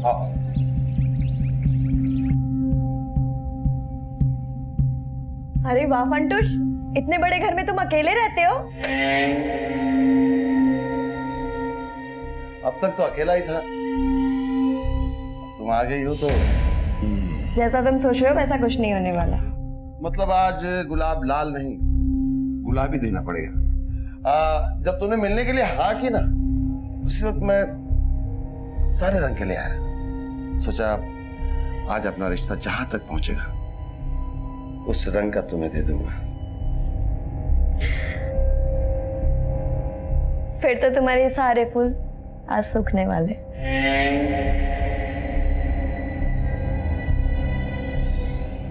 हाँ। अरे वाह फंटूश, इतने बड़े घर में तुम अकेले रहते हो? अब तक तो अकेला ही था, तुम आ गई हो तो। जैसा तुम सोच रहे हो वैसा कुछ नहीं होने वाला। मतलब आज गुलाब लाल नहीं, गुलाबी देना पड़ेगा। जब तुमने मिलने के लिए हाँ की ना, उसी वक्त मैं सारे रंग के लिए आया। सोचा आज अपना रिश्ता जहां तक पहुंचेगा उस रंग का तुम्हें दे दूंगा। फिर तो तुम्हारे सारे फूल आज सूखने वाले।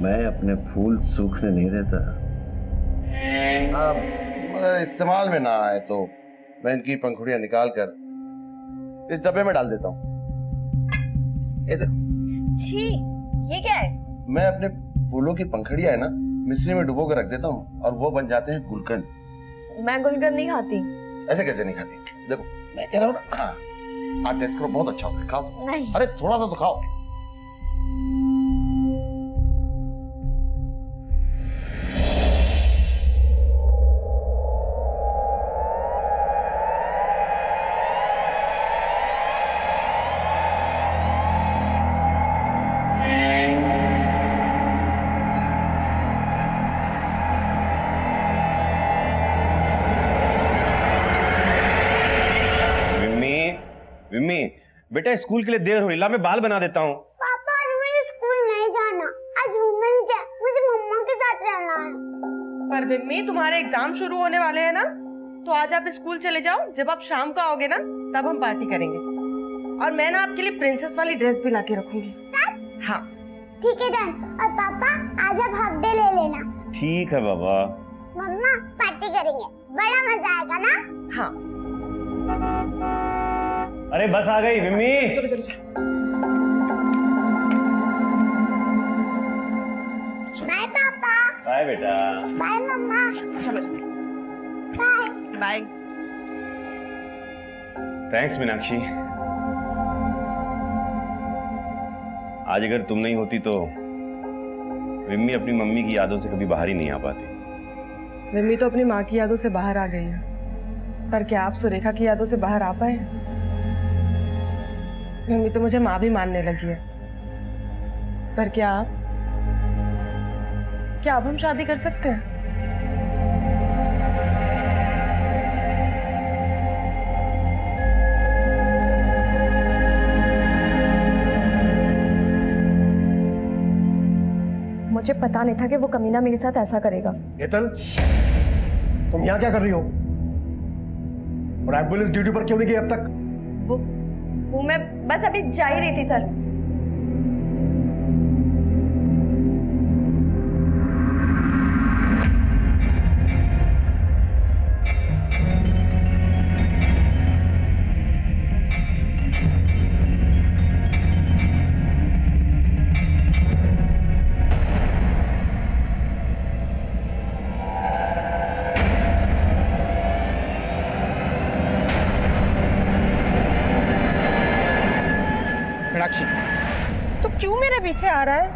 मैं अपने फूल सूखने नहीं देता। मगर इस्तेमाल में ना आए तो मैं इनकी पंखुड़ियां निकाल कर इस डब्बे में डाल देता हूँ। ये देखो। छी, ये क्या है? मैं अपने फूलों की पंखुड़ियां है ना मिश्री में डुबो कर रख देता हूँ और वो बन जाते हैं गुलकंद। मैं गुलकंद नहीं खाती। ऐसे कैसे नहीं खाती? देखो मैं कह रहा हूँ ना, हाँ टेस्ट करो, बहुत अच्छा होता है, खाओ। नहीं। अरे थोड़ा सा तो खाओ। विम्मी, बेटा स्कूल के लिए देर हो रही, ला मैं बाल बना देता हूँ। पापा आज मुझे स्कूल नहीं जाना, आज वुमेन्स डे, मुझे मम्मा के साथ रहना है। पर विम्मी तुम्हारे एग्जाम शुरू होने वाले हैं ना, तो आज आप स्कूल चले जाओ, जब आप शाम को आओगे ना तब हम पार्टी करेंगे। और मैं ना आपके लिए प्रिंसेस वाली ड्रेस भी लाके रखूंगी। हाँ ठीक है डन। और पापा आज आप हाफ डे ले लेना। ठीक है बाबा। मम्मा पार्टी करेंगे, बड़ा मजा आएगा ना। हाँ अरे बस आ गई विम्मी। चलो चलो चलो। बाय पापा। बाय बेटा। बाय मम्मा। चलो चलो बाय बाय। थैंक्स मीनाक्षी। आज अगर तुम नहीं होती तो विम्मी अपनी मम्मी की यादों से कभी बाहर ही नहीं आ पाती। विम्मी तो अपनी माँ की यादों से बाहर आ गई है, पर क्या आप सुरेखा की यादों से बाहर आ पाए? विम्मी तो मुझे माँ भी मानने लगी है, पर क्या अब हम शादी कर सकते हैं? मुझे पता नहीं था कि वो कमीना मेरे साथ ऐसा करेगा। हेतल, तुम यहाँ क्या कर रही हो? और एम्बुलेंस ड्यूटी पर क्यों नहीं गई अब तक? वो मैं बस अभी जा ही रही थी सर। मीनाक्षी, तो क्यों मेरे पीछे आ रहा है?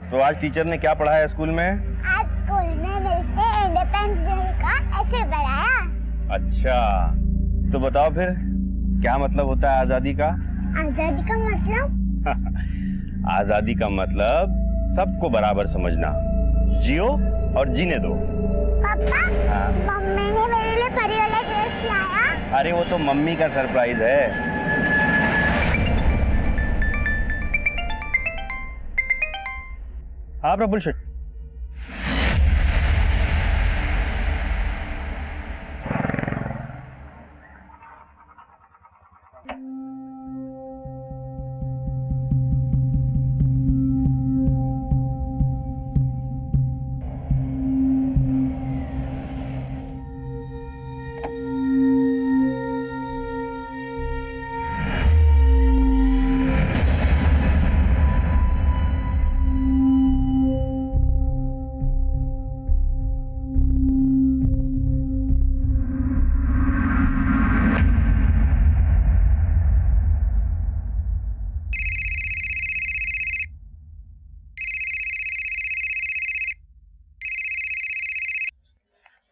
तो आज टीचर ने क्या पढ़ाया स्कूल में? आज स्कूल में मिलते इंडिपेंडेंस डे का ऐसे पढ़ाया। अच्छा, तो बताओ फिर क्या मतलब होता है आजादी का? आजादी का मतलब? आजादी का मतलब सबको बराबर समझना, जियो और जीने दो। पापा, हाँ? मम्मी ने मेरे लिए परी वाला ड्रेस लाया। अरे वो तो मम्मी का सरप्राइज है। हाँ प्रफुल्ल शेठ।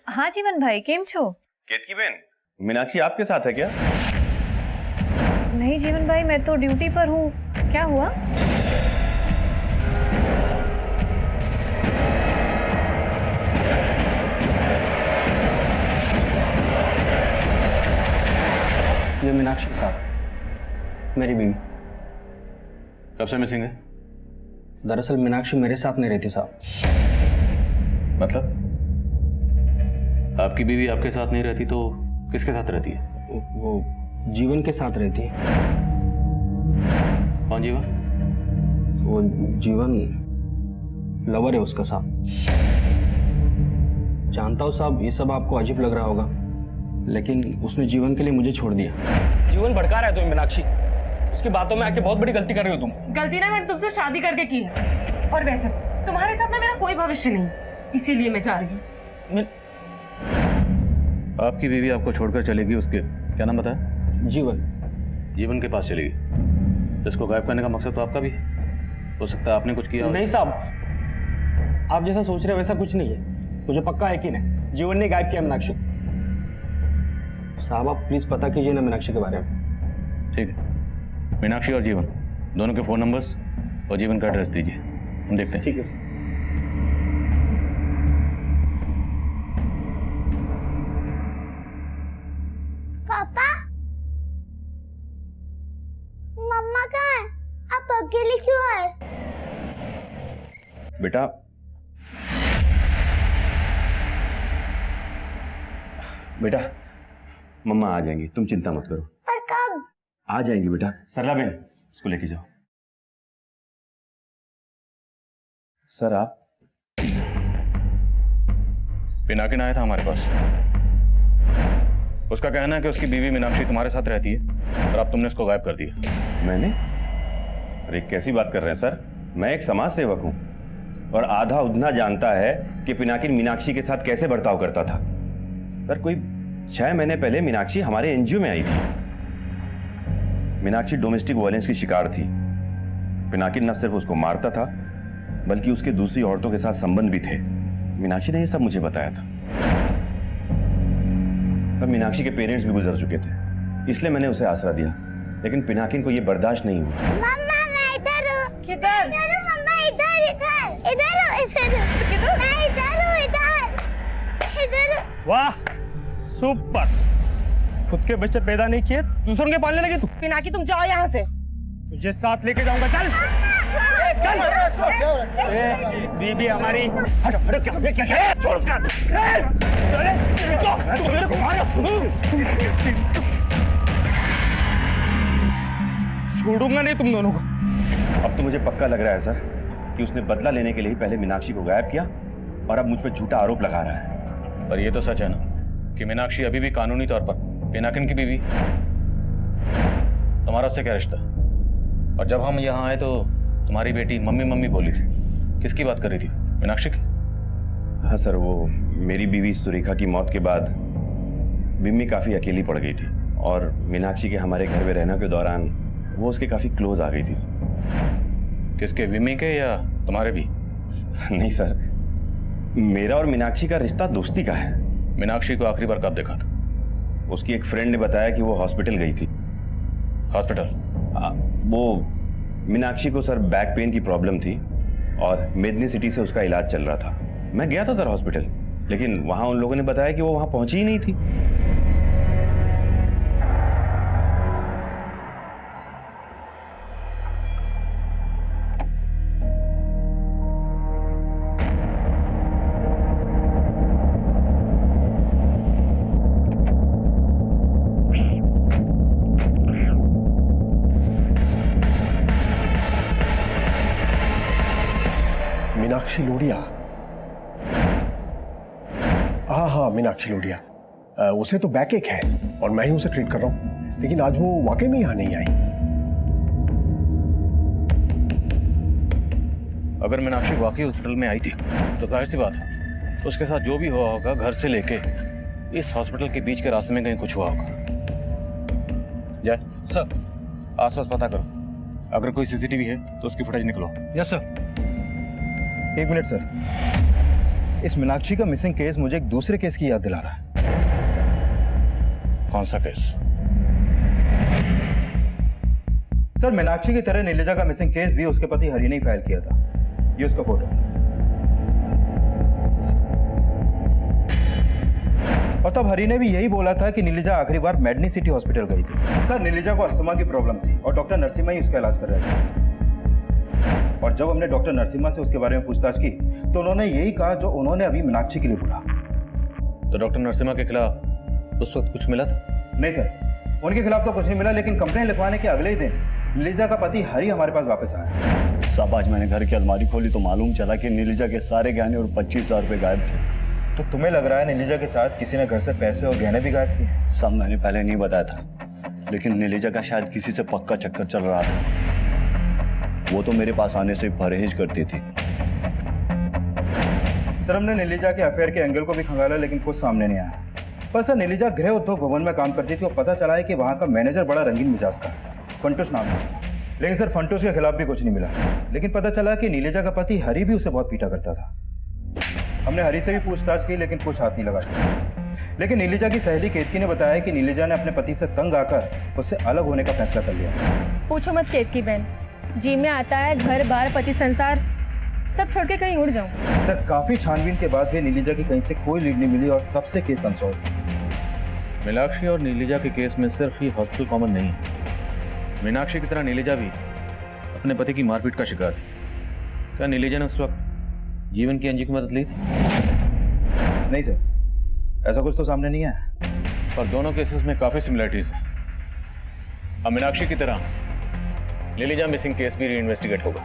हाँ जीवन भाई केम छो? केतकी बेन, मीनाक्षी आपके साथ है क्या? नहीं जीवन भाई, मैं तो ड्यूटी पर हूँ। क्या हुआ? ये मीनाक्षी साहब, मेरी बीवी। कब से मिसिंग है? दरअसल मीनाक्षी मेरे साथ नहीं रहती साहब। मतलब आपकी बीवी आपके साथ नहीं रहती तो किसके साथ रहती है? वो जीवन के साथ रहती है। कौन जीवन? वो जीवन लवर है उसका साहब। जानता हूँ साहब, ये सब आपको अजीब लग रहा होगा, लेकिन उसने जीवन के लिए मुझे छोड़ दिया। जीवन भड़का रहा है तुम्हें मीनाक्षी, उसकी बातों में आके बहुत बड़ी गलती कर रही हो तुम। गलती ना मैंने तुमसे शादी करके की है, और वैसे तुम्हारे साथ ना मेरा कोई भविष्य नहीं, इसीलिए मैं जा रही हूँ। आपकी बीवी आपको छोड़कर चलेगी, उसके क्या नाम बताया? जीवन। जीवन के पास चलेगी। इसको गायब करने का मकसद तो आपका भी हो सकता है, आपने कुछ किया हो। नहीं साहब, आप जैसा सोच रहे हो वैसा कुछ नहीं है। मुझे पक्का यकीन है जीवन ने गायब किया मीनाक्षी। साहब आप प्लीज पता कीजिए ना मीनाक्षी के बारे में। ठीक है, मीनाक्षी और जीवन दोनों के फोन नंबर्स और जीवन का एड्रेस दीजिए, हम देखते हैं। ठीक है। पापा, मम्मा कहाँ है? आप अकेले क्यों आए? बेटा, बेटा मम्मा आ जाएंगी, तुम चिंता मत करो। पर कब? आ जाएंगी बेटा। सरला बहन, इसको लेके जाओ। सर आप? पिनाकिन आया था हमारे पास। उसका कहना है कि उसकी बीवी मीनाक्षी तुम्हारे साथ रहती है और अब तुमने उसको गायब कर दिया। मैंने? अरे कैसी बात कर रहे हैं सर, मैं एक समाज सेवक हूं और आधा उधना जानता है कि पिनाकिन मीनाक्षी के साथ कैसे बर्ताव करता था। सर कोई 6 महीने पहले मीनाक्षी हमारे एनजीओ में आई थी। मीनाक्षी डोमेस्टिक वायलेंस की शिकार थी। पिनाकिन न सिर्फ उसको मारता था बल्कि उसके दूसरी औरतों के साथ संबंध भी थे। मीनाक्षी ने यह सब मुझे बताया था। पर मीनाक्षी के पेरेंट्स भी गुजर चुके थे, इसलिए मैंने उसे आसरा दिया, लेकिन पिनाकिन को यह बर्दाश्त नहीं हुआ। मम्मा मैं इधर हूँ। किधर? मम्मा इधर इधर इधर हूँ इधर। किधर? मैं इधर हूँ इधर इधर। वाह सुपर, खुद के बच्चे पैदा नहीं किए दूसरों के पालने लगे तू। पिनाकी तुम जाओ यहाँ से। तुझे साथ लेके जाऊंगा, चल बीबी हमारी। हटो हटो, क्या क्या क्या छोड़ उसका। चले तू मेरे को मारो। छोड़ूंगा नहीं तुम दोनों को। अब तो मुझे पक्का लग रहा है सर कि उसने बदला लेने के लिए ही पहले मीनाक्षी को गायब किया और अब मुझ पर झूठा आरोप लगा रहा है। पर यह तो सच है ना कि मीनाक्षी अभी भी कानूनी तौर पर पिनाकिन की बीवी। तुम्हारा उससे क्या रिश्ता? और जब हम यहाँ आए तो तुम्हारी बेटी मम्मी मम्मी बोली थी, किसकी बात कर रही थी? मीनाक्षी की? हाँ सर, वो मेरी बीवी सुरेखा की मौत के बाद बिम्मी काफी अकेली पड़ गई थी और मीनाक्षी के हमारे घर में रहने के दौरान वो उसके काफी क्लोज आ गई थी। किसके, बिम्मी के या तुम्हारे भी? नहीं सर, मेरा और मीनाक्षी का रिश्ता दोस्ती का है। मीनाक्षी को आखिरी बार कब देखा था? उसकी एक फ्रेंड ने बताया कि वो हॉस्पिटल गई थी। हॉस्पिटल? वो मीनाक्षी को सर बैक पेन की प्रॉब्लम थी और मेदनी सिटी से उसका इलाज चल रहा था। मैं गया था सर हॉस्पिटल, लेकिन वहां उन लोगों ने बताया कि वो वहां पहुंची ही नहीं थी। मीनाक्षी लोढ़िया? हाँ मीनाक्षी लोढ़िया। उसे तो बैक एक है और मैं ही उसे ट्रीट कर रहा हूं, लेकिन आज वो वाकई में यहां नहीं आई। अगर मीनाक्षी वाकई हॉस्पिटल में आई थी तो जाहिर सी बात है तो उसके साथ जो भी हुआ होगा घर से लेके इस हॉस्पिटल के बीच के रास्ते में कहीं कुछ हुआ होगा। जय सर, आसपास पता करो, अगर कोई सीसीटीवी है तो उसकी फुटेज निकलो। Yes sir. 1 minute sir. इस मीनाक्षी का मिसिंग केस मुझे एक दूसरे केस की याद दिला रहा है। कौन सा केस? सर, मीनाक्षी की तरह नीलिजा का मिसिंग केस भी उसके पति हरि ने ही फाइल किया था। ये उसका फोटो। और तब हरि ने भी यही बोला था कि नीलिजा आखिरी बार मेडनी सिटी हॉस्पिटल गई थी। सर, नीलिजा को अस्थमा की प्रॉब्लम थी और डॉक्टर नरसिम्हा ही उसका इलाज कर रहे थे। और जब हमने डॉक्टर नरसिम्हा से उसके बारे में पूछताछ की तो उन्होंने यही कहा जो उन्होंने अभी मीनाक्षी के लिए बोला। तो डॉक्टर नरसिम्हा के खिलाफ उस वक्त कुछ मिला था? नहीं सर, उनके खिलाफ तो कुछ नहीं मिला, लेकिन कंप्लेंट लिखवाने के अगले ही दिन नीलिजा का पति हरि हमारे पास वापस आया। साहब, आज मैंने घर की अलमारी खोली तो मालूम चला कि नीलिजा के सारे गहने और 25,000 रुपए गायब थे। तो तुम्हें लग रहा है नीलिजा के साथ किसी ने घर से पैसे और गहने भी गायब किए? साहब, मैंने पहले नहीं बताया था, लेकिन नीलिजा का शायद किसी से पक्का चक्कर चल रहा था। वो तो मेरे पास आने से परहेज करती थी। सर, हमने नीलिजा के अफेयर के एंगल को भी खंगाला, लेकिन कुछ सामने नहीं आया। पर सर, नीलिजा गृह उद्योग भवन में काम करती थी और पता चला है कि वहाँ का मैनेजर बड़ा रंगीन मिजाज का है, फंटूश नाम है। लेकिन सर, फंटूश के खिलाफ भी कुछ नहीं मिला। लेकिन पता चला कि नीलिजा का पति हरि भी उसे बहुत पीटा करता था। हमने हरि से भी पूछताछ की, लेकिन कुछ हाथ नहीं लगा सका। लेकिन नीलिजा की सहेली केतकी ने बताया कि नीलिजा ने अपने पति से तंग आकर उससे अलग होने का फैसला कर लिया। पूछो मत केतकी बहन, जी में आता है घर बार पति संसार सब छोड़ के कहीं उड़ जाऊं। सर, काफी छानबीन के बाद भी नीलिजा की कहीं से कोई लीड नहीं मिली और तब से केस अनसॉल्व। मीनाक्षी और नीलिजा के केस में सिर्फ ये हॉस्पिटल कॉमन नहीं है। मीनाक्षी की तरह नीलिजा भी अपने पति की मारपीट का शिकार थी। क्या नीलिजा ने उस वक्त जीवन की अंजी की मदद ली थी? नहीं सर, ऐसा कुछ तो सामने नहीं है। पर दोनों केसेस में काफी सिमिलरिटीज हैं। अब मीनाक्षी की तरह नीलिजा मिसिंग केस भी रीइन्वेस्टिगेट होगा।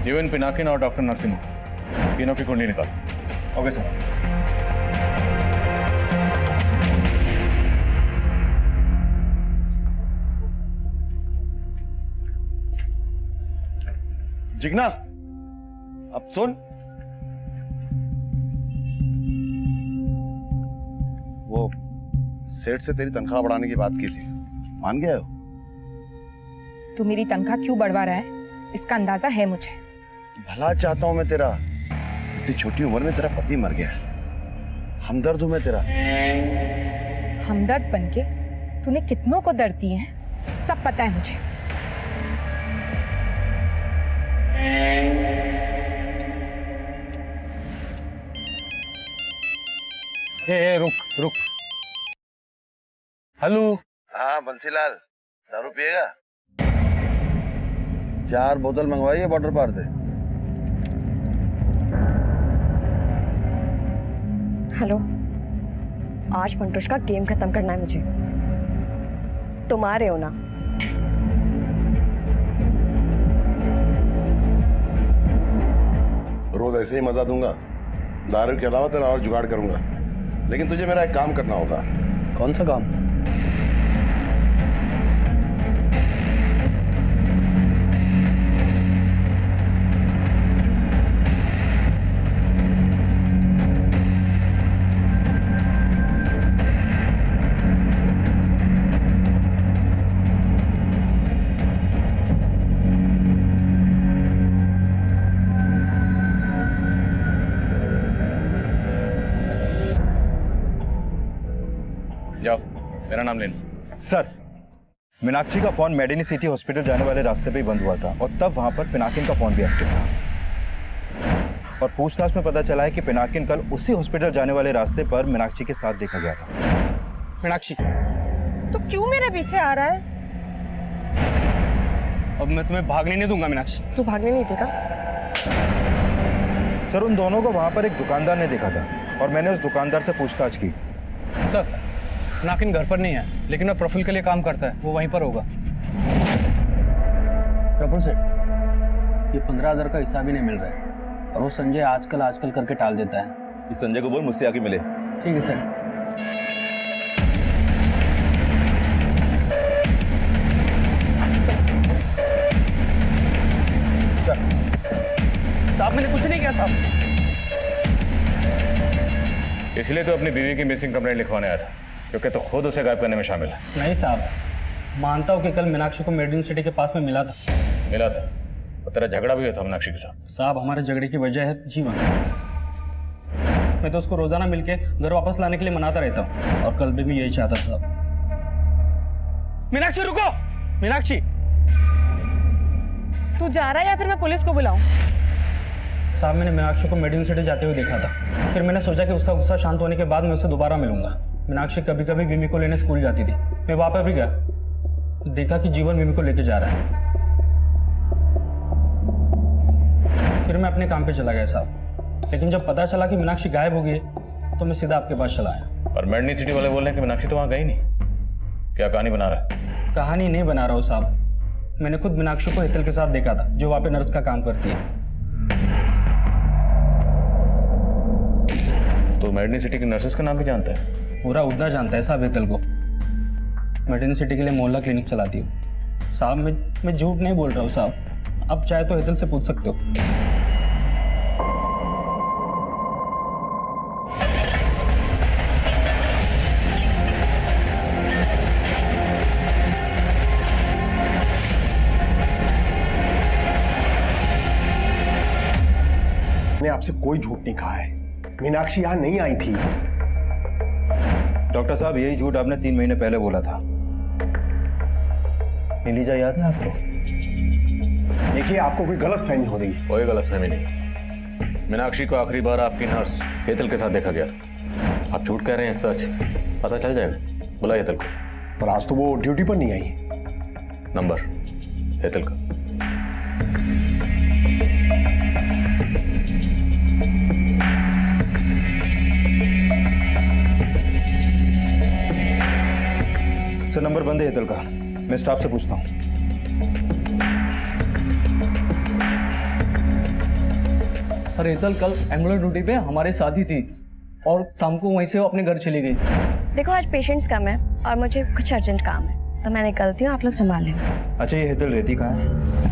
जीवन, पिनाकिन और डॉक्टर नरसिम्हा तीनों की कुंडली निकालो। Okay sir. जिग्ना, अब सुन, वो सेठ से तेरी तनख्वाह बढ़ाने की बात की थी, मान गया हो? तू मेरी तनख्वाह क्यों बढ़वा रहा है इसका अंदाजा है मुझे। भला चाहता हूं मैं तेरा। इतनी छोटी उम्र में तेरा पति मर गया है, हमदर्द हूं मैं तेरा। हमदर्द बनके तूने कितनों को दर्द दिए हैं सब पता है मुझे। रुक रुक। हेलो। हाँ बंसीलाल, दारू पिएगा? 4 बोतल मंगवाइए बॉर्डर पार से। हेलो, आज फंटूश का गेम खत्म करना है मुझे। तुम आ रहे हो ना? रोज ऐसे ही मजा दूंगा, दारू के अलावा तेरा और जुगाड़ करूंगा। लेकिन तुझे मेरा एक काम करना होगा। कौन सा काम? जाओ, मेरा नाम लेना। सर, मीनाक्षी का फोन मेडिनी सिटी हॉस्पिटल जाने वाले रास्ते पे ही बंद हुआ था और तब वहां पर पिनाकिन का फोन भी एक्टिव था। और पूछताछ में पता चला है कि पिनाकिन कल उसी हॉस्पिटल जाने वाले रास्ते पर मीनाक्षी के साथ देखा गया था। मीनाक्षी, तो क्यों मेरे पीछे आ रहा है? अब मैं तुम्हें भागने नहीं दूंगा मीनाक्षी। तू भागने नहीं देगा? सर, उन दोनों को वहां पर एक दुकानदार ने देखा था और मैंने उस दुकानदार से पूछताछ की। सर, नाकिन घर पर नहीं है, लेकिन वो प्रोफाइल के लिए काम करता है, वो वहीं पर होगा। प्रफुल सेठ, ये 15,000 का हिसाब ही नहीं मिल रहा है और वो संजय आजकल करके टाल देता है। इस संजय को बोल मुझसे आके मिले। ठीक है सर। साहब, मैंने कुछ नहीं किया साहब। इसलिए तो अपनी बीवी की मिसिंग कंप्लेंट लिखवाने आया था, क्योंकि तो खुद उसे गायब करने में शामिल है। नहीं साहब, मानता हूँ कि कल मीनाक्षी को मेडिन सिटी के पास में मिला था। और तेरा झगड़ा भी हुआ था मीनाक्षी के साथ। साहब, हमारे झगड़े की वजह है जीवन। मैं तो उसको रोजाना मिलके घर वापस लाने के लिए मनाता रहता हूँ, और कल भी मैं यही चाहता था। मीनाक्षी रुको, मीनाक्षी। तू जा रहा है या फिर मैं पुलिस को बुलाऊं? साहब, मैंने मीनाक्षी को मेडिकल सिटी जाते हुए देखा था। फिर मैंने सोचा कि उसका गुस्सा शांत होने के बाद मैं उससे दोबारा मिलूंगा। मीनाक्षी कभी कभी विमी को लेने स्कूल जाती थी। मैं वहां पर भी गया, देखा कि जीवन विमी को लेके जा रहा है। फिर मैं अपने काम पे चला गया साहब, लेकिन जब पता चला कि मीनाक्षी गायब हो गई तो मैं सीधा आपके पास चला आया। और मेडनी सिटी वाले बोल रहे हैं कि मीनाक्षी तो वहां गई नहीं। क्या कहानी बना रहा है? कहानी नहीं बना रहा हूँ साहब, मैंने खुद मीनाक्षी को हेतल के साथ देखा था, जो वहां पे नर्स का काम करती है। तो मेडनी सिटी के नर्सेस का नाम भी जानता है? पूरा उद्दा जानता है साहब हेतल को। मेडिनी सिटी के लिए मोहल्ला क्लिनिक चलाती हूँ साहब। मैं झूठ नहीं बोल रहा हूँ साहब, आप चाहे तो हेतल से पूछ सकते हो। मैंने आपसे कोई झूठ नहीं कहा है। मीनाक्षी यहाँ नहीं आई थी। डॉक्टर साहब, यही झूठ आपने 3 महीने पहले बोला था। नीलिजा याद है आपको? देखिए, आपको कोई गलतफहमी हो रही है। कोई गलतफहमी नहीं। मीनाक्षी को आखिरी बार आपकी नर्स हेतल के साथ देखा गया था। आप झूठ कह रहे हैं, सच पता चल जाएगा। बुलाइए हेतल को। पर आज तो वो ड्यूटी पर नहीं आई। नंबर हेतल का। सर, नंबर बंद है हेतल का। मैं स्टाफ से पूछता हूँ। सर, हेतल कल एम्बुलेंस ड्यूटी पे हमारे साथ ही थी और शाम को वहीं से वो अपने घर चली गई। देखो, आज पेशेंट्स कम है और मुझे कुछ अर्जेंट काम है, तो मैं निकलती हूँ, आप लोग संभाल लेना। अच्छा, ये हेतल रहती कहाँ है?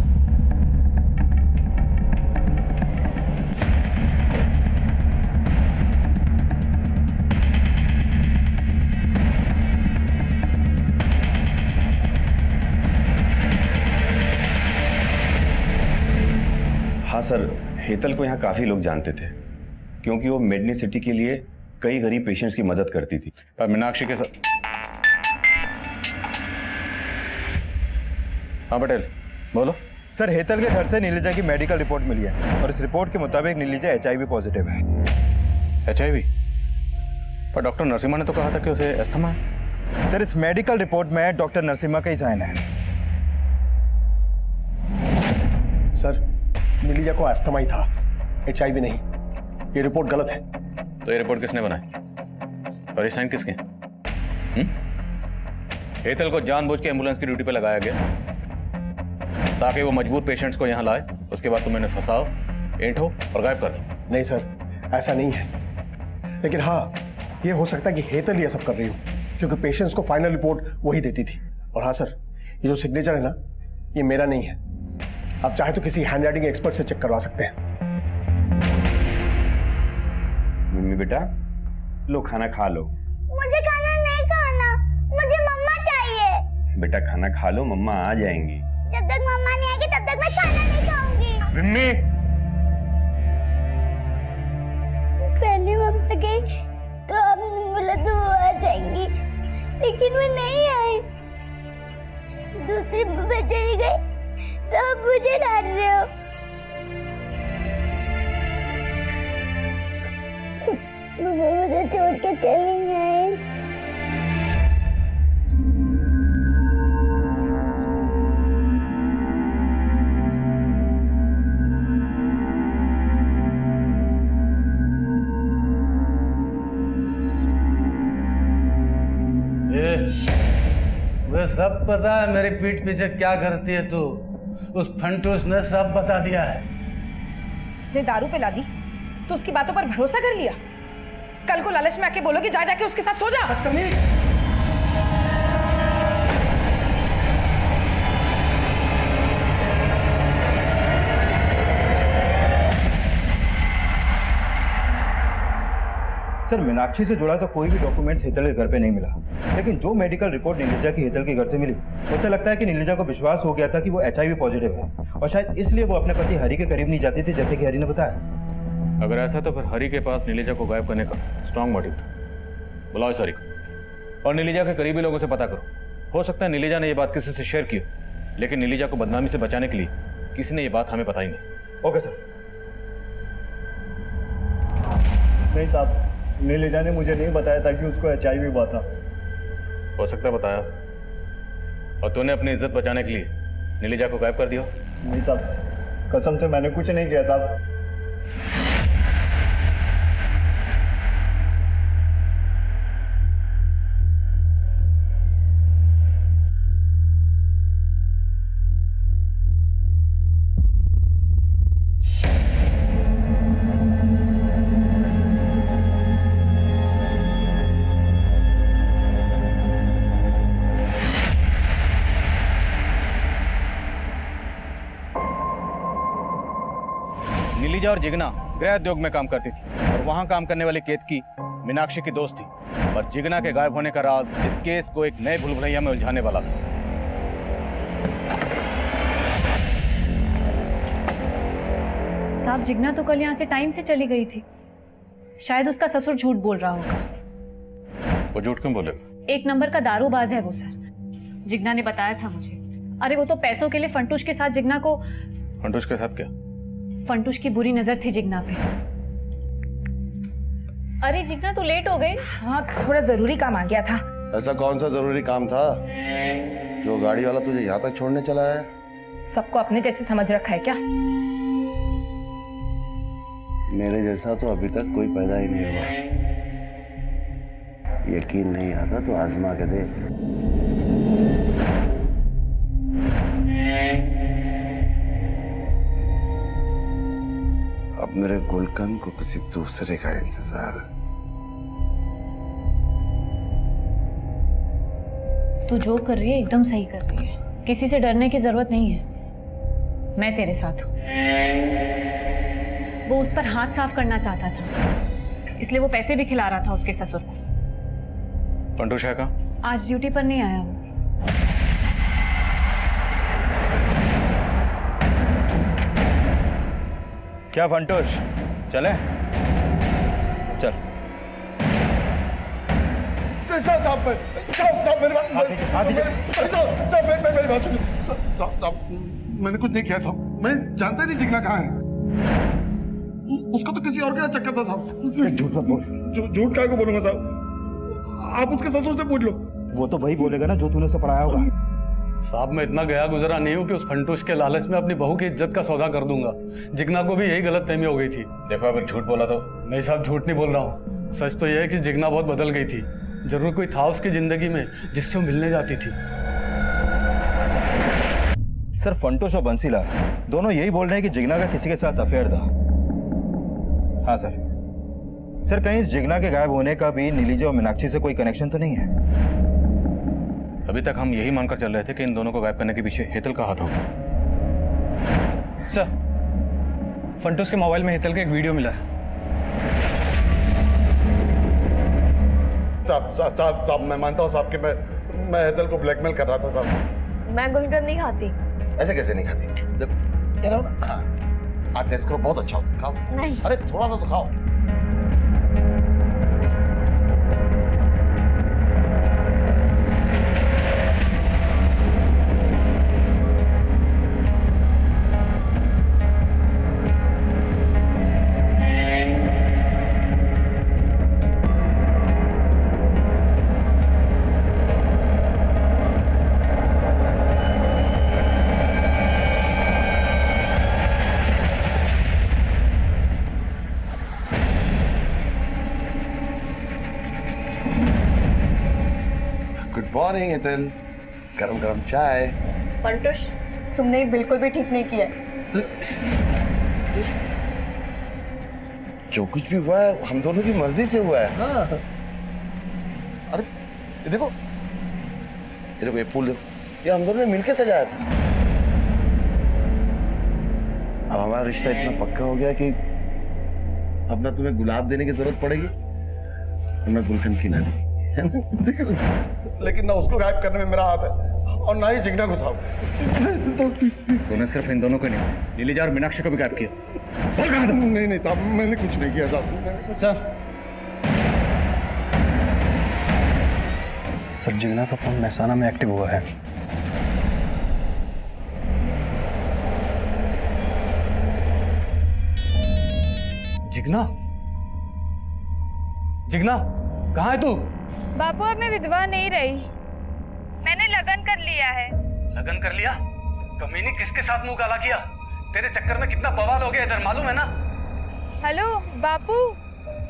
हाँ सर, हेतल को यहाँ काफी लोग जानते थे, क्योंकि वो मेडनी सिटी के लिए कई गरीब पेशेंट्स की मदद करती थी। पर मीनाक्षी के साथ। हाँ पटेल, बोलो। सर, हेतल के घर से नीलिजा की मेडिकल रिपोर्ट मिली है और इस रिपोर्ट के मुताबिक नीलिजा HIV पॉजिटिव है। HIV? पर डॉक्टर नरसिम्हा ने तो कहा था कि उसे अस्थमा है। सर, इस मेडिकल रिपोर्ट में डॉक्टर नरसिम्हा का ही साइन है। सर, नीलिजा को अस्थमा ही था, HIV नहीं। ये रिपोर्ट गलत है। तो ये रिपोर्ट किसने बनाई और ये साइन किसके? हेतल को जानबूझ के एम्बुलेंस की ड्यूटी पे लगाया गया ताकि वो मजबूर पेशेंट्स को यहाँ लाए, उसके बाद तुम इन्हें फंसाओ, एंठो और गायब कर दो। नहीं सर, ऐसा नहीं है। लेकिन हाँ, ये हो सकता है कि हेतल ये सब कर रही हो, क्योंकि पेशेंट्स को फाइनल रिपोर्ट वही देती थी। और हाँ सर, ये जो सिग्नेचर है ना, ये मेरा नहीं है। आप चाहे तो किसी हैंड राइटिंग एक्सपर्ट से चेक करवा सकते हैं। मम्मी बेटा, लो खाना खा लो। मुझे खाना नहीं खाना, मुझे मम्मा चाहिए। बेटा खाना खा लो, मम्मा आ जाएंगी। जब तक मम्मा नहीं आएगी तब तक मैं खाना नहीं खाऊंगी। मम्मी, पहले मम्मा गई तो आपने बोला तो वो आ जाएंगी, लेकिन वो नहीं आई। दूसरी मम्मा चली गई तो आप मुझे डांट रहे हो। मम्मा मुझे छोड़ के चली गई। मुझे सब पता है मेरी पीठ पीछे क्या करती है तू। उस फंटूस ने सब बता दिया है। उसने दारू पिला दी तो उसकी बातों पर भरोसा कर लिया। कल को लालच में आके बोलोगे जा जाके उसके साथ सो जा। सर, मीनाक्षी से जुड़ा तो कोई भी डॉक्यूमेंट्स हेतल के घर पे नहीं मिला, लेकिन जो मेडिकल रिपोर्ट नीलिजा की हेतल के घर से मिली, उससे लगता है कि नीलिजा को विश्वास हो गया था कि वो HIV पॉजिटिव है और शायद इसलिए वो अपने पति हरि के करीब नहीं जाती थी, जैसे कि हरि ने बताया। अगर ऐसा तो फिर हरी के पास नीलिजा को गायब करने का स्ट्रांग मोटिव था। बुलाओ सरी को और नीलिजा के करीबी लोगों से पता करो। हो सकता है नीलिजा ने ये बात किसी से शेयर की हो, लेकिन नीलिजा को बदनामी से बचाने के लिए किसी ने ये बात हमें बताई नहीं। Okay sir. नहीं साहब, नीलिजा ने मुझे नहीं बताया था कि उसको HIV हुआ था। हो सकता है बताया, और तूने अपनी इज्जत बचाने के लिए नीलिजा को गायब कर दिया। नहीं साहब, कसम से मैंने कुछ नहीं किया साहब। नीलिजा और जिगना गृह उद्योग में काम करती थी और वहां काम करने वाली केतकी मीनाक्षी की दोस्त थी। पर जिगना के गायब होने का राज इस केस को एक नए भूलभुलैया में उलझाने वाला था। साहब जिगना तो कल यहाँ से टाइम से चली गई थी। शायद उसका ससुर झूठ बोल रहा होगा। वो झूठ क्यों बोलेगा? एक नंबर का दारूबाज है वो सर। जिगना ने बताया था मुझे। अरे वो तो पैसों के लिए फंटूश के साथ जिगना को। फंटूश के साथ क्या? फंटूश की बुरी नजर थी जिगना पे। अरे जिगना तो लेट हो गई। हाँ थोड़ा जरूरी काम आ गया था। ऐसा कौन सा जरूरी काम था जो गाड़ी वाला तुझे यहाँ तक छोड़ने चला है? सबको अपने जैसे समझ रखा है क्या? मेरे जैसा तो अभी तक कोई पैदा ही नहीं हुआ। यकीन नहीं आता तो आजमा के देख। अब मेरे गुलकंद को किसी दूसरे का इंतजार है। तू जो कर रही है एकदम सही कर रही है। किसी से डरने की जरूरत नहीं है। मैं तेरे साथ हूं। वो उस पर हाथ साफ करना चाहता था, इसलिए वो पैसे भी खिला रहा था उसके ससुर को। फंटूश है कहाँ? आज ड्यूटी पर नहीं आया वो। क्या फंटूश, चले? चल। मेरी बात सुनिए। साहब मैंने कुछ नहीं किया साहब। मैं जानता नहीं जिगना कहाँ है। उसका तो किसी और का चक्कर था साहब। झूठ मत बोल। झूठ काहे को बोलूंगा साहब? आप उसके ससुर से पूछ लो। वो तो वही बोलेगा ना जो तूने उसे पढ़ाया होगा। साहब मैं इतना गया गुजरा नहीं हूँ कि उस फंटूश के लालच में अपनी बहू की इज्जत का सौदा कर दूंगा। जिगना को भी यही गलतफहमी हो गई थी। देखो अगर झूठ बोला तो? नहीं साहब झूठ नहीं बोल रहा हूँ। सच तो यह है कि जिगना बहुत बदल गई थी। जरूर कोई था उसकी जिंदगी में जिससे वो मिलने जाती थी। सर फंटूश और बंसीलाल दोनों यही बोल रहे हैं कि जिगना का किसी के साथ अफेयर था। हाँ सर। सर कहीं इस जिगना के गायब होने का भी नीलिजा और मीनाक्षी से कोई कनेक्शन तो नहीं है? अभी तक हम यही मानकर चल रहे थे कि इन दोनों को गायब करने के पीछे हेतल का हाथ होगा। सर फंटूश के मोबाइल में हेतल का एक वीडियो मिला है। साहब मैं मानता हूँ साहब कि मैं हेतल को ब्लैकमेल कर रहा था साहब। मैं गुलकंद नहीं खाती। ऐसे कैसे नहीं खाती? देखो कह रहा हूँ ना। हाँ आप टेस्ट करो, बहुत अच्छा होता है। खाओ। नहीं। अरे थोड़ा सा तो खाओ। Good morning Hetal. गरम गरम चाय। फंटूश तुमने बिल्कुल भी ठीक नहीं किया। जो कुछ भी हुआ है हम दोनों की मर्जी से हुआ है। हाँ। अरे ये देखो ये फूल देखो, ये हम दोनों ने मिलके सजाया था। अब हमारा रिश्ता इतना पक्का हो गया कि अब ना तुम्हें गुलाब देने की जरूरत पड़ेगी और ना गुलकंद की नानी। लेकिन ना उसको गायब करने में मेरा हाथ है। और ना ही जिग्ना को साहब। तूने सिर्फ इन दोनों को नहीं, नीलिजा और मीनाक्षी को भी गायब किया। बोल कहाँ था? नहीं साहब, मैंने कुछ नहीं किया साहब। सर जिग्ना का फोन महसाना में एक्टिव हुआ है। जिग्ना, जिग्ना कहाँ है तू? बापू अब मैं विधवा नहीं रही, मैंने लगन कर लिया है। लगन कर लिया? कमीनी किसके साथ मुंह काला किया? तेरे चक्कर में कितना बवाल हो गया इधर, मालूम है ना? हेलो बापू,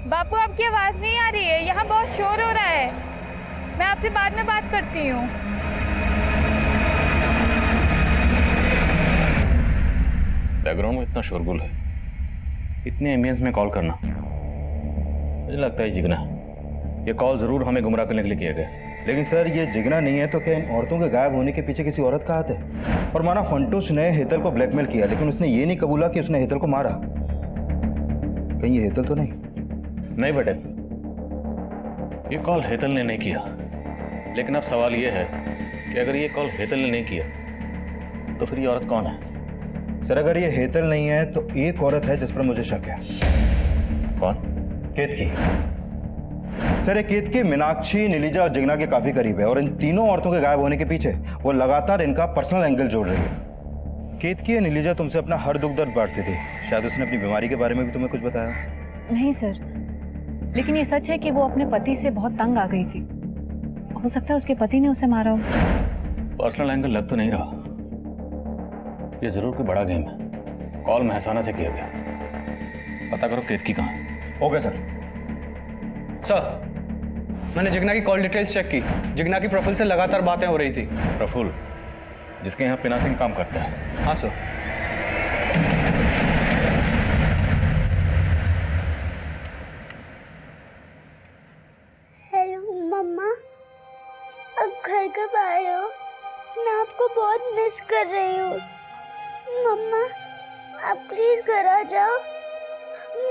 बापू आपकी आवाज नहीं आ रही है, यहाँ बहुत शोर हो रहा है। मैं आपसे बाद में बात करती हूँ। बैकग्राउंड में इतना शोरगुल है, इतने एमबीएंस में कॉल करना, मुझे लगता है जिग्ना, ये कॉल जरूर हमें गुमराह करने के लिए किया गया। लेकिन सर ये जिग्ना नहीं है तो क्या इन औरतों के गायब होने के पीछे किसी औरत का हाथ है? और माना फंटूस ने हेतल को ब्लैकमेल किया, लेकिन उसने ये नहीं कबूला कि उसने हेतल को मारा। कहीं ये हेतल तो नहीं? नहीं बेटे, ये कॉल हेतल ने नहीं किया। लेकिन अब सवाल ये है कि अगर ये कॉल हेतल ने नहीं किया तो फिर ये औरत कौन है? सर अगर ये हेतल नहीं है तो एक औरत है जिस पर मुझे शक है। कौन? केतकी। सर ये केतकी मीनाक्षी, नीलिजा और जिग्ना के काफी करीब है, और इन तीनों औरतों के गायब होने के पीछे वो लगातार इनका पर्सनल एंगल जोड़ रही है। केतकी या नीलिजा तुमसे अपना हर दुख दर्द बांटती थी, शायद उसने अपनी बीमारी के बारे में भी तुम्हें कुछ बताया? नहीं सर, लेकिन ये सच है कि वो अपने पति से बहुत तंग आ गई थी। हो सकता है उसके पति ने उसे मारा हो। पर्सनल एंगल लग तो नहीं रहा, ये जरूर कोई बड़ा गेम है। कॉल महसाना से किया गया, पता करो केतकी कहाँ है। Okay sir. सर मैंने जिग्ना की कॉल डिटेल्स चेक की, जिग्ना की प्रफुल्ल से लगातार बातें हो रही थी। प्रफुल्ल, जिसके यहाँ पिनाकिन काम करता है? हाँ सर। हेलो मम्मा, अब घर कब आ रहे हो? मैं आपको बहुत मिस कर रही हूँ। मम्मा आप प्लीज घर आ जाओ,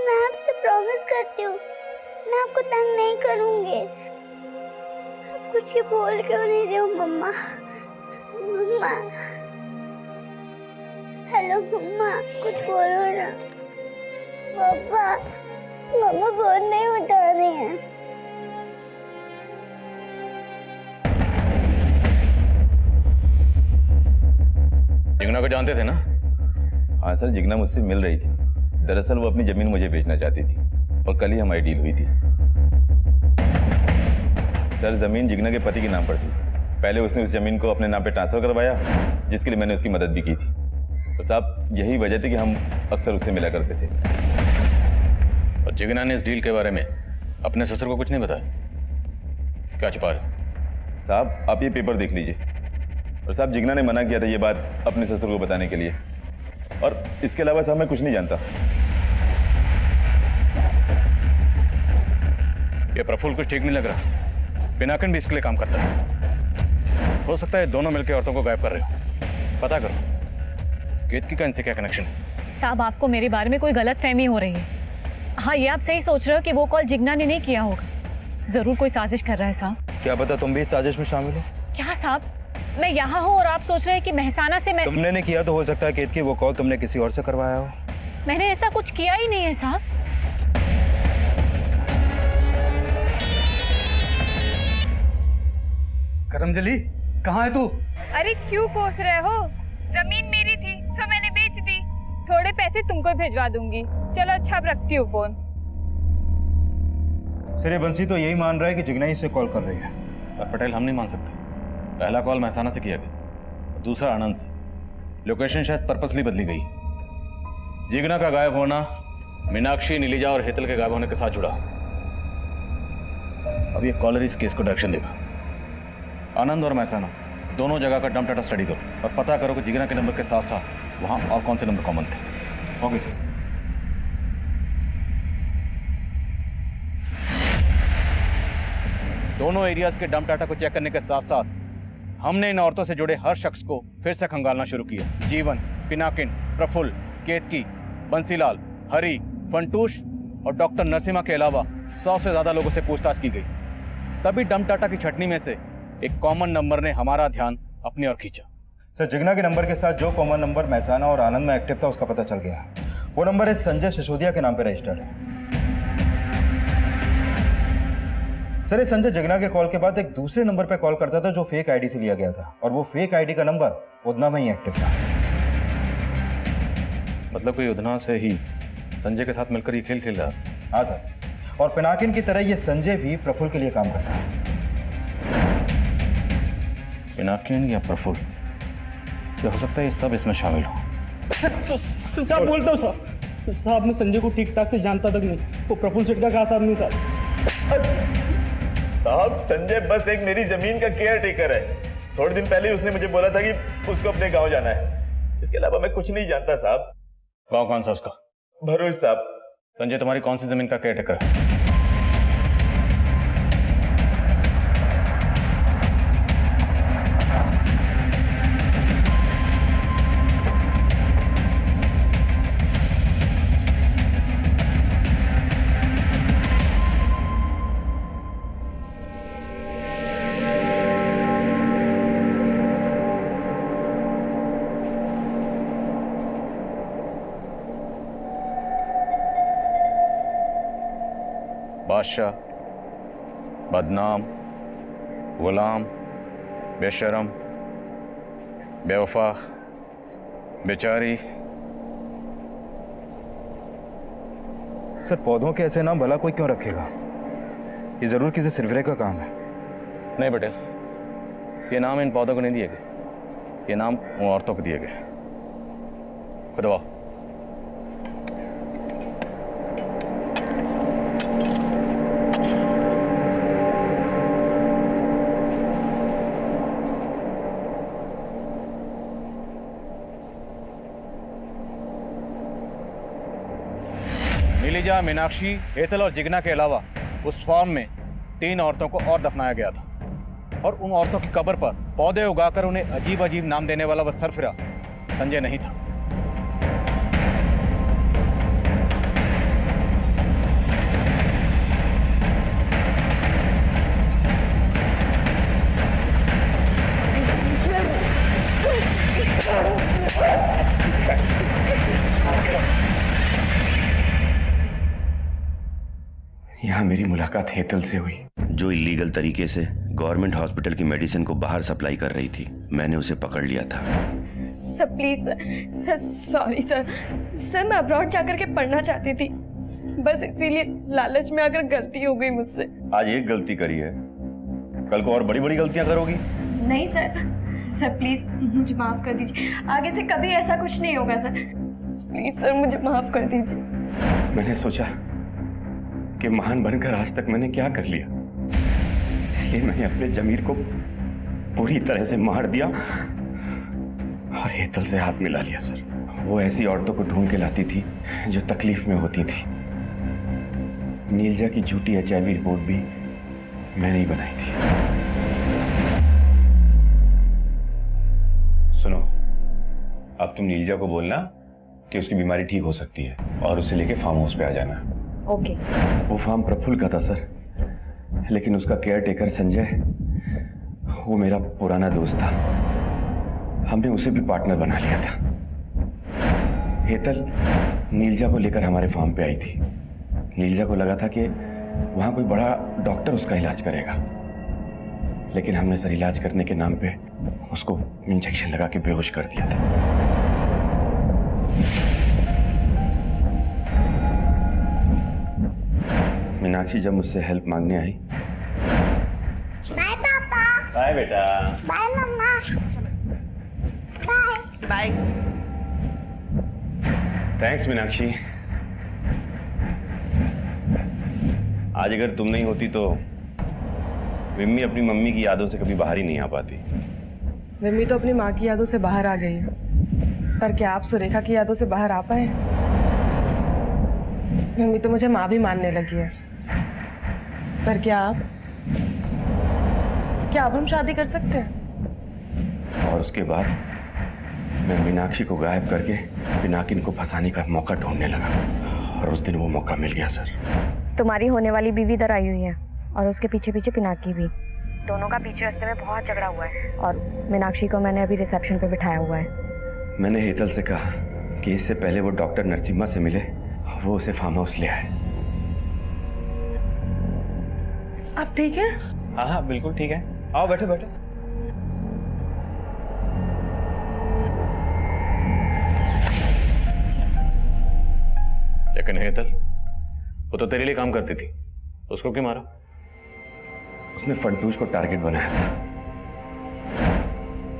मैं आपसे प्रॉमिस करती हूँ मैं आपको तंग नहीं करूँगी। आप कुछ ही बोल क्यों नहीं रहे हो मम्मा? मम्मा हेलो मम्मा, कुछ बोलो ना। पापा, मम्मा फोन नहीं उठा रही हैं। जिग्ना को जानते थे ना? हाँ सर, जिग्ना मुझसे मिल रही थी। दरअसल वो अपनी जमीन मुझे बेचना चाहती थी और कल ही हमारी डील हुई थी। सर जमीन जिग्ना के पति के नाम पर थी। पहले उसने उस जमीन को अपने नाम पे ट्रांसफर करवाया, जिसके लिए मैंने उसकी मदद भी की थी। तो साहब यही वजह थी कि हम अक्सर उससे मिला करते थे। और जिग्ना ने इस डील के बारे में अपने ससुर को कुछ नहीं बताया? क्या छुपा रहे? साहब आप ये पेपर देख लीजिए। और साहब जिग्ना ने मना किया था ये बात अपने ससुर को बताने के लिए, और इसके अलावा साहब मैं कुछ नहीं जानता। ये प्रफुल्ल कुछ ठीक नहीं लग रहा। पिनाकिन भी इसके लिए काम करता है। हो सकता है दोनों मिलकर औरतों को गायब कर रहे हो। पता करो केतकी का इनसे क्या कनेक्शन है। साहब आपको मेरे बारे में कोई गलतफहमी हो रही है। हाँ ये आप सही सोच रहे हो कि वो कॉल जिग्ना ने नहीं किया होगा, जरूर कोई साजिश कर रहा है साहब। क्या पता तुम भी इस साजिश में शामिल हो? क्या साहब, मैं यहाँ हूँ और आप सोच रहे हैं कि महसाना से मैं... तुमने नहीं किया तो हो सकता है केतकी वो कॉल तुमने किसी और से करवाया हो। मैंने ऐसा कुछ किया ही नहीं है साहब। करमजली कहाँ है तू? अरे क्यों कोस रहे हो? जमीन मेरी थी सो मैंने बेच दी। थोड़े पैसे तुमको भिजवा दूंगी। चलो अच्छा अब रखती हूँ फोन। सर ये बंसी तो यही मान रहा है कि जिग्ना ही से कॉल कर रही है। पर पटेल हम नहीं मान सकते। पहला कॉल महसाना से किया गया, दूसरा आनंद से। लोकेशन शायद पर्पसली बदली गई। जिग्ना का गायब होना मीनाक्षी, नीलिजा और हेतल के गायब होने के साथ जुड़ा। अब ये कॉलर इस केस को डायरेक्शन देगा। आनंद और महसाना दोनों जगह का डंप डाटा स्टडी करो और पता करो कि जिग्ना के नंबर के साथ साथ वहां और कौन से नंबर कॉमन थे। Okay sir. दोनों एरियाज के डंप डाटा को चेक करने के साथ साथ हमने इन औरतों से जुड़े हर शख्स को फिर से खंगालना शुरू किया। जीवन, पिनाकिन, प्रफुल्ल, केतकी, बंसीलाल, हरी, फंटूश और डॉक्टर नरसिम्हा के अलावा 100 से ज्यादा लोगों से पूछताछ की गई। तभी डंप डाटा की छटनी में से एक कॉमन नंबर ने हमारा ध्यान अपनी ओर खींचा। सर जिग्ना के नंबर के साथ जो कॉमन नंबर महसाना और आनंद में एक्टिव था उसका पता चल गया। वो नंबर इस संजय सिसोदिया के नाम पे रजिस्टर्ड है। सर इस संजय जिग्ना के कॉल के बाद एक दूसरे नंबर पे कॉल करता था जो फेक आईडी से लिया गया था, और वो फेक आईडी का नंबर उधना में ही एक्टिव था। मतलब कोई उधना से ही संजय के साथ मिलकर ये खेल खेल रहा था। हाँ सर, और पिनाकिन की तरह ये संजय भी प्रफुल्ल के लिए काम करता है। पिनाकिन या प्रफुल्ल, क्या हो सकता है ये सब इसमें शामिल हो। साहब बोलता हूँ साहब, मैं संजय को ठीक ठाक से जानता तक नहीं, वो प्रफुल्ल सेठ का खास आदमी साहब। साहब संजय बस एक मेरी जमीन का केयर टेकर है। थोड़े दिन पहले उसने मुझे बोला था कि उसको अपने गांव जाना है। इसके अलावा मैं कुछ नहीं जानता साहब। गांव कौन सा उसका? भरूच साहब। संजय तुम्हारी कौन सी जमीन का केयरटेकर है? बादशाह, बदनाम, गुलाम, बेशरम, बेवफा, बेचारी। सर पौधों के ऐसे नाम भला कोई क्यों रखेगा? ये जरूर किसी सिरफिरे का काम है। नहीं बेटे, ये नाम इन पौधों को नहीं दिए गए, ये नाम उन औरतों को दिए गए। खुदवा। नीलिजा, मीनाक्षी, हेतल और जिग्ना के अलावा उस फार्म में 3 औरतों को और दफनाया गया था, और उन औरतों की कब्र पर पौधे उगाकर उन्हें अजीब अजीब नाम देने वाला वह सरफिरा संजय नहीं था। यहाँ मेरी मुलाकात हेतल से हुई, जो इलीगल तरीके से गवर्नमेंट हॉस्पिटल की मेडिसिन को बाहर सप्लाई कर रही थी। मैंने उसे पकड़ लिया था। Sir please sir, sorry sir. Sir मैं अब्रॉड जाकर के पढ़ना चाहती थी, बस इसीलिए लालच में आकर गलती हो गई मुझसे। आज एक गलती करी है, कल को और बड़ी बड़ी गलतियां करोगी। नहीं सर, सर प्लीज मुझे माफ कर दीजिए, आगे से कभी ऐसा कुछ नहीं होगा सर। प्लीज सर मुझे माफ कर दीजिए। मैंने सोचा कि महान बनकर आज तक मैंने क्या कर लिया, इसलिए मैंने अपने जमीर को पूरी तरह से मार दिया और हेतल से हाथ मिला लिया। सर वो ऐसी औरतों को ढूंढ के लाती थी जो तकलीफ में होती थी। नीलजा की झूठी HIV रिपोर्ट भी मैंने ही बनाई थी। सुनो, अब तुम नीलजा को बोलना कि उसकी बीमारी ठीक हो सकती है और उसे लेके फार्म हाउस पे आ जाना। ओके। वो फार्म प्रफुल्ल का था सर, लेकिन उसका केयर टेकर संजय, वो मेरा पुराना दोस्त था। हमने उसे भी पार्टनर बना लिया था। हेतल नीलजा को लेकर हमारे फार्म पे आई थी। नीलजा को लगा था कि वहां कोई बड़ा डॉक्टर उसका इलाज करेगा, लेकिन हमने सर इलाज करने के नाम पे उसको इंजेक्शन लगा के बेहोश कर दिया था। मीनाक्षी जब मुझसे हेल्प मांगने आई। बाय पापा। बाय बेटा। बाय मम्मा। बाय। बाय। थैंक्स मीनाक्षी। आज अगर तुम नहीं होती तो विम्मी अपनी मम्मी की यादों से कभी बाहर ही नहीं आ पाती। विम्मी तो अपनी माँ की यादों से बाहर आ गई है, पर क्या आप सुरेखा की यादों से बाहर आ पाए? विम्मी तो मुझे माँ भी मानने लगी है, पर क्या अब हम शादी कर सकते हैं? और उसके बाद मैं मीनाक्षी को गायब करके पिनाकिन को फंसाने का मौका ढूंढने लगा, और उस दिन वो मौका मिल गया सर। तुम्हारी होने वाली बीवी इधर आई हुई है और उसके पीछे पीछे पिनाकी भी। दोनों का बीच रास्ते में बहुत झगड़ा हुआ है और मीनाक्षी को मैंने अभी रिसेप्शन पे बिठाया हुआ है। मैंने हेतल से कहा कि इससे पहले वो डॉक्टर नरसिम्हा से मिले, वो उसे फार्म हाउस ले आए। आप ठीक है? हाँ हाँ बिल्कुल ठीक है, आओ बैठो बैठो। लेकिन हेतल, वो तो तेरे लिए काम करती थी, उसको क्यों मारा? उसने फंटूश को टारगेट बनाया था,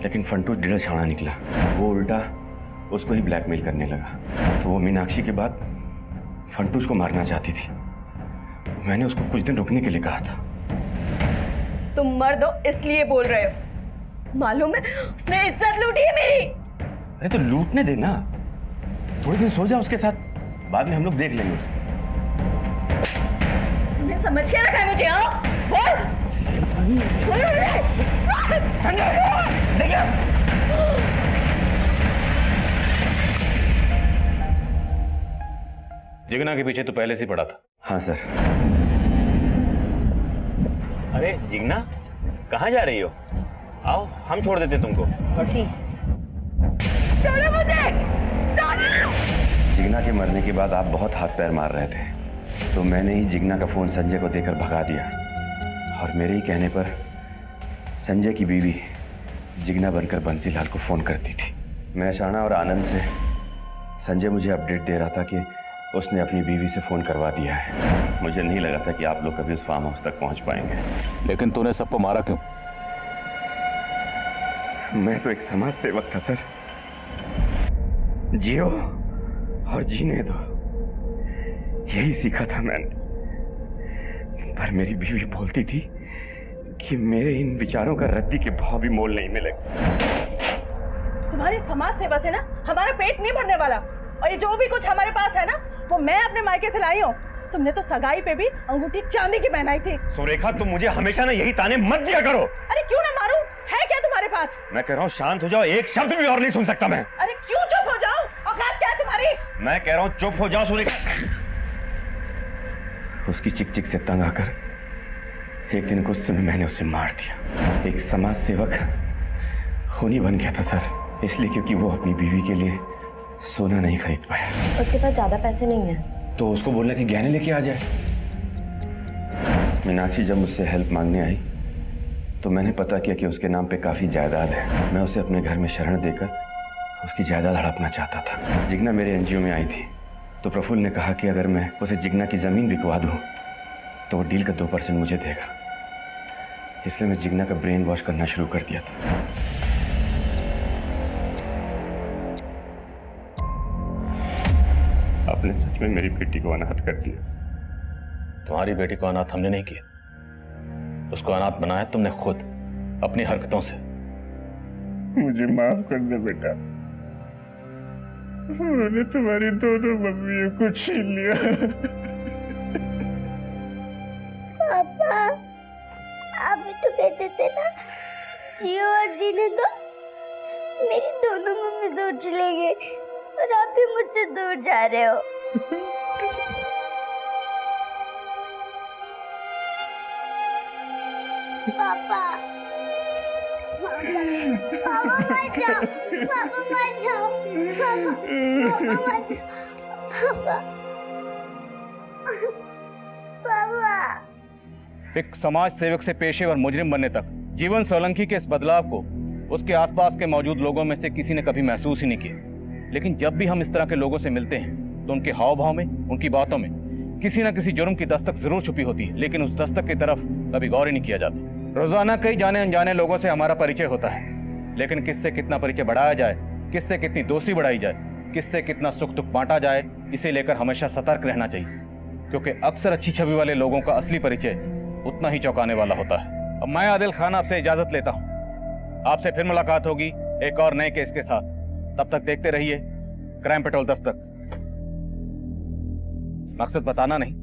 लेकिन फंटूश ढीला छाड़ा निकला। वो उल्टा उसको ही ब्लैकमेल करने लगा। तो वो मीनाक्षी के बाद फंटूश को मारना चाहती थी। मैंने उसको कुछ दिन रुकने के लिए कहा था। तुम मर्द हो इसलिए बोल रहे हो, मालूम है उसने इज्जत लूटी है मेरी। अरे तो लूटने देना, थोड़े दिन सो जा उसके साथ, बाद में हम लोग देख लेंगे उसको। तुमने समझ के रखा है मुझे? आओ बोल। जिग्ना के पीछे तो पहले से पड़ा था। हाँ सर। अरे जिग्ना, कहाँ जा रही हो? आओ हम छोड़ देते तुमको। जी। छोड़ो मुझे, छोड़ो। जिग्ना के मरने के बाद आप बहुत हाथ पैर मार रहे थे, तो मैंने ही जिग्ना का फोन संजय को देकर भगा दिया। और मेरे ही कहने पर संजय की बीवी जिग्ना बनकर बंसीलाल को फोन करती थी। मैं शाना और आनंद से संजय मुझे अपडेट दे रहा था कि उसने अपनी बीवी से फोन करवा दिया है। मुझे नहीं लगा था कि आप लोग कभी उस फार्म हाउस तक पहुंच पाएंगे। लेकिन तूने सबको मारा क्यों? मैं तो एक समाज सेवक था सर। जियो और जीने दो, यही सीखा था मैंने। पर मेरी बीवी बोलती थी कि मेरे इन विचारों का रद्दी के भाव भी मोल नहीं मिलेगा। तुम्हारी समाज सेवा से ना हमारा पेट नहीं भरने वाला, और ये जो भी कुछ हमारे पास है ना वो मैं अपने मायके से लाई हूँ। तुमने तो सगाई पे भी अंगूठी चांदी की पहनाई थी। सुरेखा, तुम मुझे हमेशा ना यही ताने मत दिया करो। अरे क्यों ना मारूं? है क्या तुम्हारे पास? मैं कह रहा हूँ शांत हो जाओ, एक शब्द भी और नहीं सुन सकता मैं। अरे क्यों चुप हो जाओ? औकात क्या है तुम्हारी? मैं कह रहा हूँ चुप हो जाओ सुरेखा। उसकी चिक चिक से तंग आकर एक दिन गुस्से में मैंने उसे मार दिया। एक समाज सेवक खूनी बन गया था सर, इसलिए क्योंकि वो अपनी बीवी के लिए सोना नहीं खरीद पाया। उसके पास ज्यादा पैसे नहीं है, तो उसको बोलना कि गहने लेके आ जाए। मीनाक्षी जब मुझसे हेल्प मांगने आई तो मैंने पता किया कि उसके नाम पे काफी जायदाद है। मैं उसे अपने घर में शरण देकर उसकी जायदाद हड़पना चाहता था। जिग्ना मेरे एनजीओ में आई थी तो प्रफुल्ल ने कहा कि अगर मैं उसे जिग्ना की जमीन बिकवा दूं तो वो डील का 2% मुझे देगा। इसलिए मैं जिग्ना का ब्रेन वॉश करना शुरू कर दिया था। आपने सच में मेरी बेटी को अनाथ कर दिया। तुम्हारी बेटी को अनाथ हमने नहीं किया, उसको अनाथ बनाया तुमने खुद अपनी हरकतों से। मुझे माफ कर दे बेटा, उन्होंने तुम्हारी दोनों मम्मियों को छीन लिया। पापा, आप भी तो कहते थे ना जियो और जीने दो। मेरी दोनों मम्मी दूर चले गए और आप भी मुझसे दूर जा रहे हो। पापा, पापा मत जाओ, पापा मत जाओ, पापा मत जाओ, पापा। एक समाज सेवक से पेशेवर मुजरिम बनने तक जीवन सोलंकी के इस बदलाव को उसके आसपास के मौजूद लोगों में से किसी ने कभी महसूस ही नहीं किया। लेकिन जब भी हम इस तरह के लोगों से मिलते हैं तो उनके हाव भाव में, उनकी बातों में किसी न किसी जुर्म की दस्तक जरूर छुपी होती है, लेकिन उस दस्तक की तरफ कभी गौर ही नहीं किया जाता। रोजाना कई जाने अनजाने लोगों से हमारा परिचय होता है, लेकिन किससे कितना परिचय बढ़ाया जाए, किससे कितनी दोस्ती बढ़ाई जाए, किससे कितना सुख दुख बांटा जाए, इसे लेकर हमेशा सतर्क रहना चाहिए, क्योंकि अक्सर अच्छी छवि वाले लोगों का असली परिचय उतना ही चौंकाने वाला होता है। अब मैं आदिल खान आपसे इजाजत लेता हूँ। आपसे फिर मुलाकात होगी एक और नए केस के साथ। तब तक देखते रहिए क्राइम पेट्रोल दस्तक। मकसद बताना नहीं,